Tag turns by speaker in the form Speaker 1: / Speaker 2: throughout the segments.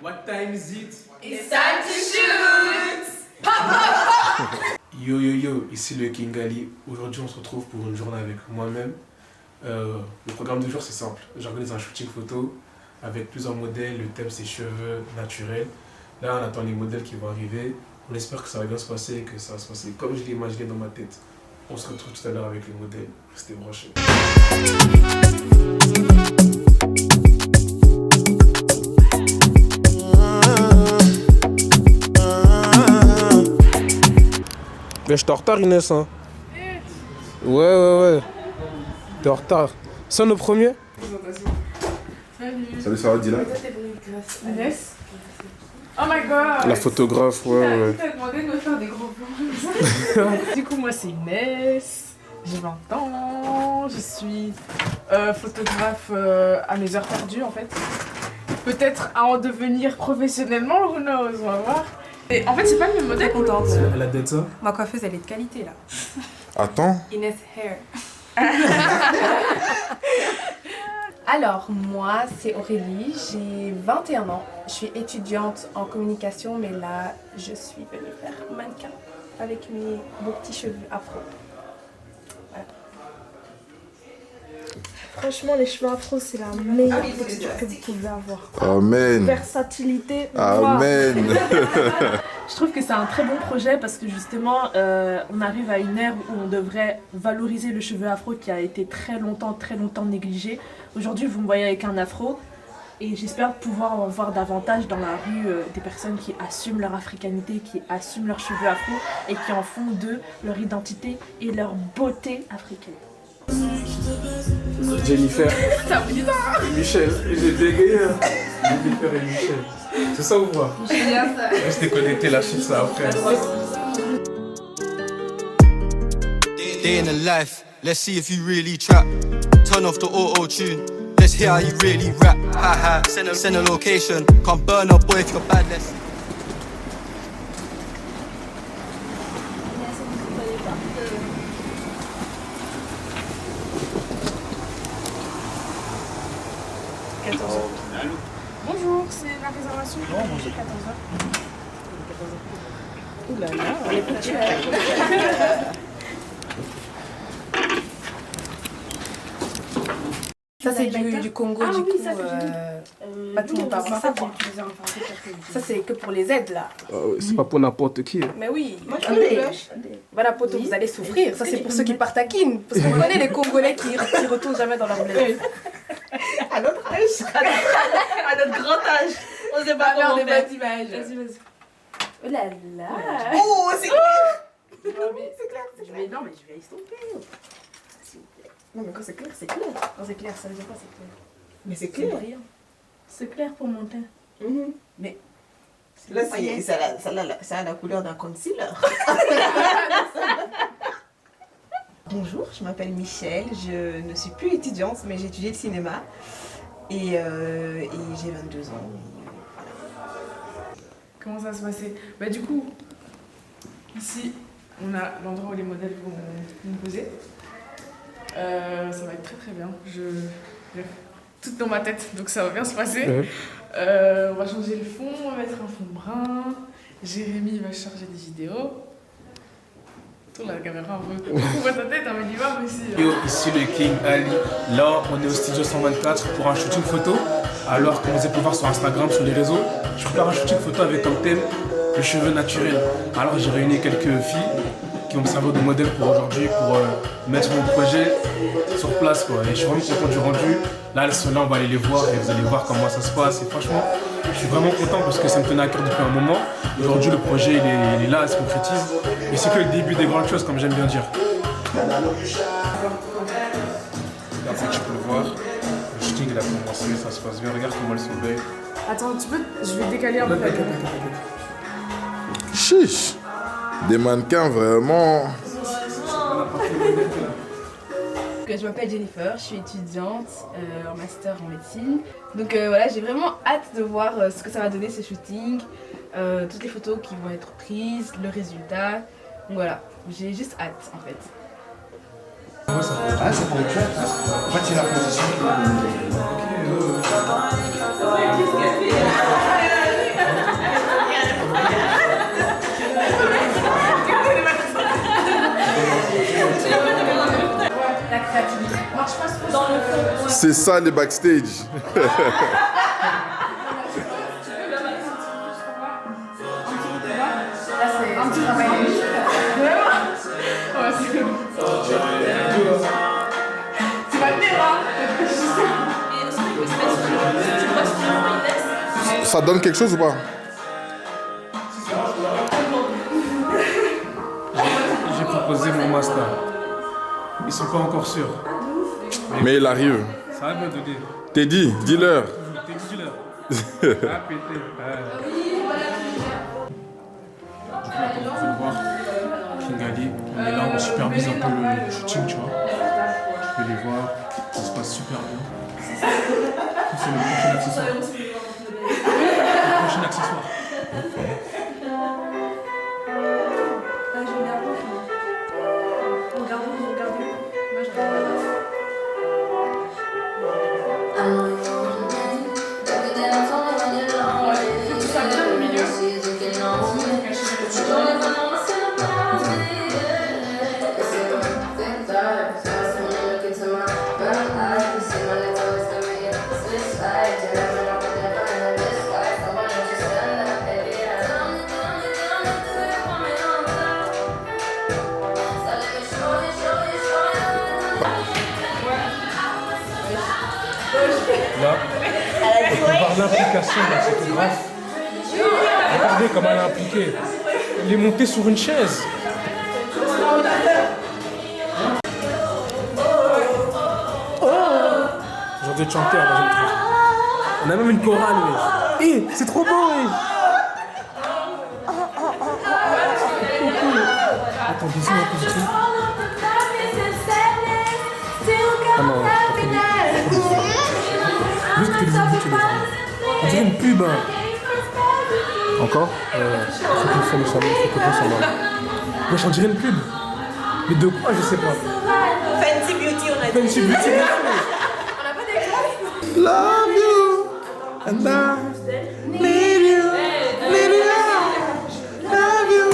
Speaker 1: What time is it?
Speaker 2: It's time to shoot!
Speaker 1: Yo yo yo, ici le King Ali. Aujourd'hui on se retrouve pour une journée avec moi-même. Le programme du jour c'est simple. J'organise un shooting photo avec plusieurs modèles. Le thème c'est cheveux naturels. Là on attend les modèles qui vont arriver. On espère que ça va bien se passer et que ça va se passer comme je l'ai imaginé dans ma tête. On se retrouve tout à l'heure avec les modèles. Restez branchés. Mais je suis en retard Inès hein. Ouais. T'es en retard. C'est le premier?
Speaker 3: Salut, ça va Dylan?
Speaker 2: Inès? Oh my god!
Speaker 1: La photographe, ouais.
Speaker 2: T'as demandé de me faire des gros plans. Du coup, moi c'est Inès, j'ai 20 ans, je suis photographe à mes heures perdues en fait. Peut-être à en devenir professionnellement, who knows, on va voir. Et en fait, c'est pas le même modèle.
Speaker 4: Contente.
Speaker 1: Elle a d'être ça?
Speaker 4: Ma coiffeuse, elle est de qualité là.
Speaker 3: Attends.
Speaker 4: Inès Hair. Alors, moi, c'est Aurélie, j'ai 21 ans. Je suis étudiante en communication, mais là, je suis venue faire mannequin avec mes beaux petits cheveux afro. Voilà.
Speaker 5: Franchement, les cheveux afro, c'est la meilleure texture que vous pouvez avoir.
Speaker 3: Amen.
Speaker 5: Versatilité.
Speaker 3: Amen.
Speaker 5: Je trouve que c'est un très bon projet parce que justement, on arrive à une ère où on devrait valoriser le cheveu afro qui a été très longtemps négligé. Aujourd'hui, vous me voyez avec un afro et j'espère pouvoir en voir davantage dans la rue des personnes qui assument leur africanité, qui assument leurs cheveux afro et qui en font d'eux leur identité et leur beauté africaine.
Speaker 1: Jennifer et Michel, j'ai bégayé. Jennifer et Michel. C'est ça ou pas? Restez connectés, lâchez ça après.
Speaker 6: Day in the life, let's see if you really trap. Turn off the auto-tune, let's hear how you really rap. Ha ha, send a location, come burn up boy if you're bad, let's...
Speaker 5: Bonjour, c'est la réservation? Non, moi j'ai 14h. Ouh là là, on est petit.
Speaker 4: Ça, c'est du Congo,
Speaker 5: Ah
Speaker 4: du
Speaker 5: oui,
Speaker 4: coup.
Speaker 5: ça,
Speaker 4: Pas tout le monde peut avoir ça, quoi. Ça, c'est que pour les aides, là.
Speaker 1: C'est pas pour n'importe qui.
Speaker 4: Mais oui, voilà, poto, vous allez souffrir. Ça, c'est pour ceux qui partent à Kin. Parce qu'on connaît les Congolais qui retournent jamais dans leur bled.
Speaker 2: À notre âge, à notre grand âge, on sait pas comment
Speaker 4: des
Speaker 2: faire.
Speaker 4: bonnes images.
Speaker 5: Vas-y.
Speaker 4: Oh là là.
Speaker 2: Oh, c'est clair!
Speaker 4: Non, mais je vais estomper. S'il vous plaît. Non, mais quand c'est clair, c'est clair. Quand c'est clair, ça veut dire quoi, c'est clair?
Speaker 2: Mais c'est
Speaker 4: C'est
Speaker 2: clair.
Speaker 4: brillant.
Speaker 5: C'est clair pour mon teint.
Speaker 2: Mais là, ça a la couleur d'un concealer. Bonjour, je m'appelle Michel, je ne suis plus étudiante, mais j'ai étudié le cinéma et j'ai 22 ans.
Speaker 5: Comment ça se passait? Bah du coup, ici, on a l'endroit où les modèles vont nous poser. Ça va être très bien. Bref, tout dans ma tête, donc ça va bien se passer. On va changer le fond, on va mettre un fond brun. Jérémy va charger des vidéos. Tourne la caméra un peu. On voit ta tête, un minimum ici.
Speaker 1: Yo, ici le King Ali. Là, on est au studio 124 pour un shooting photo. Alors, comme vous avez pu voir sur Instagram, sur les réseaux, je vais faire un shooting photo avec comme thème le cheveu naturel. Alors, j'ai réuni quelques filles qui vont me servir de modèle pour aujourd'hui, pour mettre mon projet sur place, quoi. Et je suis vraiment content du rendu. Là, elles sont là, on va aller les voir et vous allez voir comment ça se passe. Et franchement, je suis vraiment content parce que ça me tenait à cœur depuis un moment. Aujourd'hui, le projet, il est là, il se concrétise. Et c'est que le début des grandes choses, comme j'aime bien dire. Regarde, tu peux le voir. Le shooting, il a commencé, ça se passe bien. Regarde comment elles sont belles.
Speaker 5: Attends, je vais décaler un peu.
Speaker 3: Chiche. Des mannequins vraiment.
Speaker 4: Je m'appelle Jennifer, je suis étudiante en master en médecine. Donc voilà, j'ai vraiment hâte de voir ce que ça va donner ce shooting, toutes les photos qui vont être prises, le résultat. Donc voilà, j'ai juste hâte en fait.
Speaker 3: Ah, c'est pour le chat. En fait, c'est la position.
Speaker 7: C'est ça les backstage.
Speaker 2: Un petit travail. Ouais, c'est cool. Tu vas venir, hein?
Speaker 7: Ça donne quelque chose ou pas?
Speaker 1: J'ai proposé mon master. Ils sont pas encore sûrs.
Speaker 7: Mais il arrive.
Speaker 1: Ça va me donner.
Speaker 7: T'es dit, dis-leur.
Speaker 1: T'es dealer. Ah, pété. Du coup, comme vous pouvez le voir, Kingali, on est là, on supervise un peu le shooting, tu vois. Tu peux les voir, ça se passe super bien. C'est le prochain accessoire. Le prochain accessoire. Là, on peut voir l'implication de la photographe. Regardez comment elle est impliquée. Elle est montée sur une chaise. J'en ai chanté avant le truc. On a même une chorale, wesh. Hé, c'est trop beau, wesh. Attends, descends un peu du truc. Ah non, t'as fait juste que les idées, tu les as. On dirait une pub. Encore faut qu'on fasse ça, faut qu'on fasse ça. Wesh, on dirait une pub. Mais de quoi, je sais pas.
Speaker 8: Fenty Beauty, on a dit.
Speaker 1: Fenty Beauty.
Speaker 8: On a pas d'écran.
Speaker 7: Love you and I need you, need you, love you,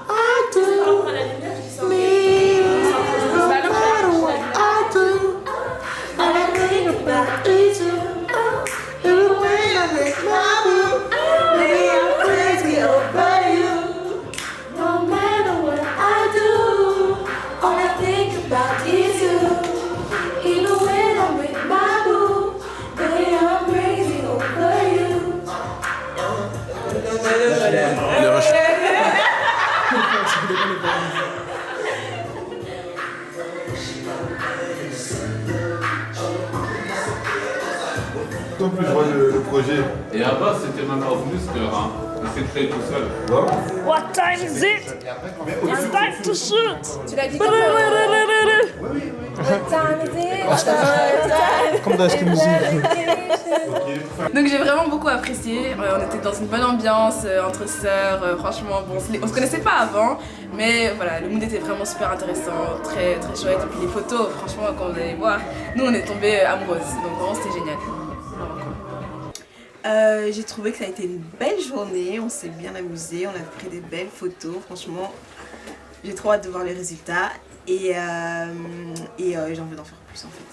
Speaker 7: I do, need you, no matter what I do, all I think about is you, every way I make my move, baby I'm crazy over you, no matter what I do, all I think about is you, even when I'm with my boo, baby I'm crazy over you. Les rushs. En plus, je vois le projet.
Speaker 9: Et à base, c'était même pas venu ce cœur, hein. Il s'est créé tout seul.
Speaker 8: What time is it? It's time to shoot.
Speaker 4: Tu l'as dit comment? What time is it?
Speaker 1: Comme dans High Music.
Speaker 4: Donc j'ai vraiment beaucoup apprécié, on était dans une bonne ambiance entre sœurs, franchement bon, on se connaissait pas avant, mais voilà, le mood était vraiment super intéressant, très très chouette, et puis les photos, franchement quand vous allez voir, nous on est tombées amoureuses, donc vraiment c'était génial.
Speaker 8: J'ai trouvé que ça a été une belle journée, on s'est bien amusé, on a pris des belles photos, franchement j'ai trop hâte de voir les résultats et j'ai envie d'en faire plus en fait.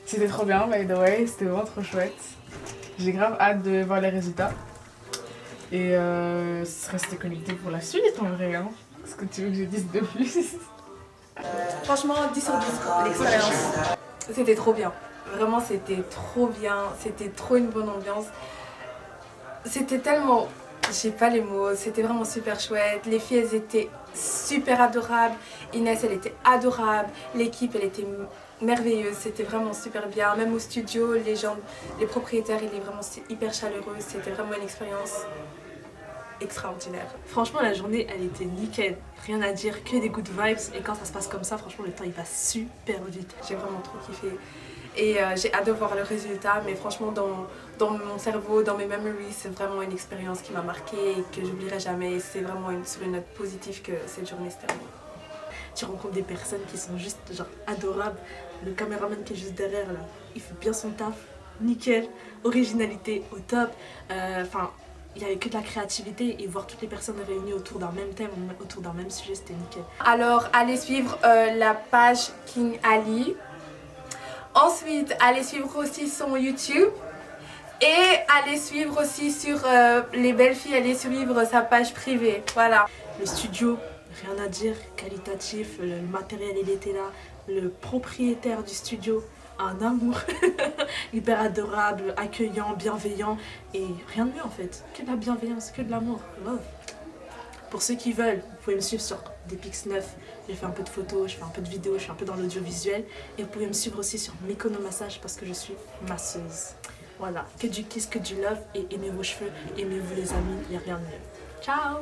Speaker 2: C'était trop bien, by the way, c'était vraiment trop chouette. J'ai grave hâte de voir les résultats. Et restez connectés pour la suite en vrai. Hein. Est-ce que tu veux que je dise de plus?
Speaker 4: Franchement 10 sur 10 l'expérience. C'était trop bien, vraiment c'était trop bien, c'était trop une bonne ambiance. C'était tellement, j'ai pas les mots, c'était vraiment super chouette. Les filles elles étaient super adorables, Inès elle était adorable, l'équipe elle était merveilleuse, c'était vraiment super bien. Même au studio, les gens, les propriétaires, il est vraiment hyper chaleureux, c'était vraiment une expérience extraordinaire.
Speaker 10: Franchement la journée elle était nickel, rien à dire, que des good vibes et quand ça se passe comme ça franchement le temps il passe super vite.
Speaker 4: J'ai vraiment trop kiffé et j'ai hâte de voir le résultat mais franchement dans mon cerveau, dans mes memories c'est vraiment une expérience qui m'a marquée et que j'oublierai jamais. C'est vraiment sur une note positive que cette journée se termine.
Speaker 10: Tu rencontres des personnes qui sont juste genre adorables, le caméraman qui est juste derrière là, il fait bien son taf, nickel, originalité au top, enfin il n'y avait que de la créativité et voir toutes les personnes réunies autour d'un même thème, autour d'un même sujet, c'était nickel.
Speaker 7: Alors, allez suivre la page King Ali. Ensuite, allez suivre aussi son YouTube. Et allez suivre aussi sur les belles filles, allez suivre sa page privée. Voilà.
Speaker 10: Le studio, rien à dire, qualitatif, le matériel il était là, le propriétaire du studio, un amour, hyper adorable, accueillant, bienveillant et rien de mieux en fait, que de la bienveillance, que de l'amour, love. Pour ceux qui veulent, vous pouvez me suivre sur Depix9, j'ai fait un peu de photos, je fais un peu de vidéos, je suis un peu dans l'audiovisuel et vous pouvez me suivre aussi sur Mykono Massage parce que je suis masseuse. Voilà, que du kiss, que du love et aimez vos cheveux, aimez-vous les amis, il n'y a rien de mieux. Ciao!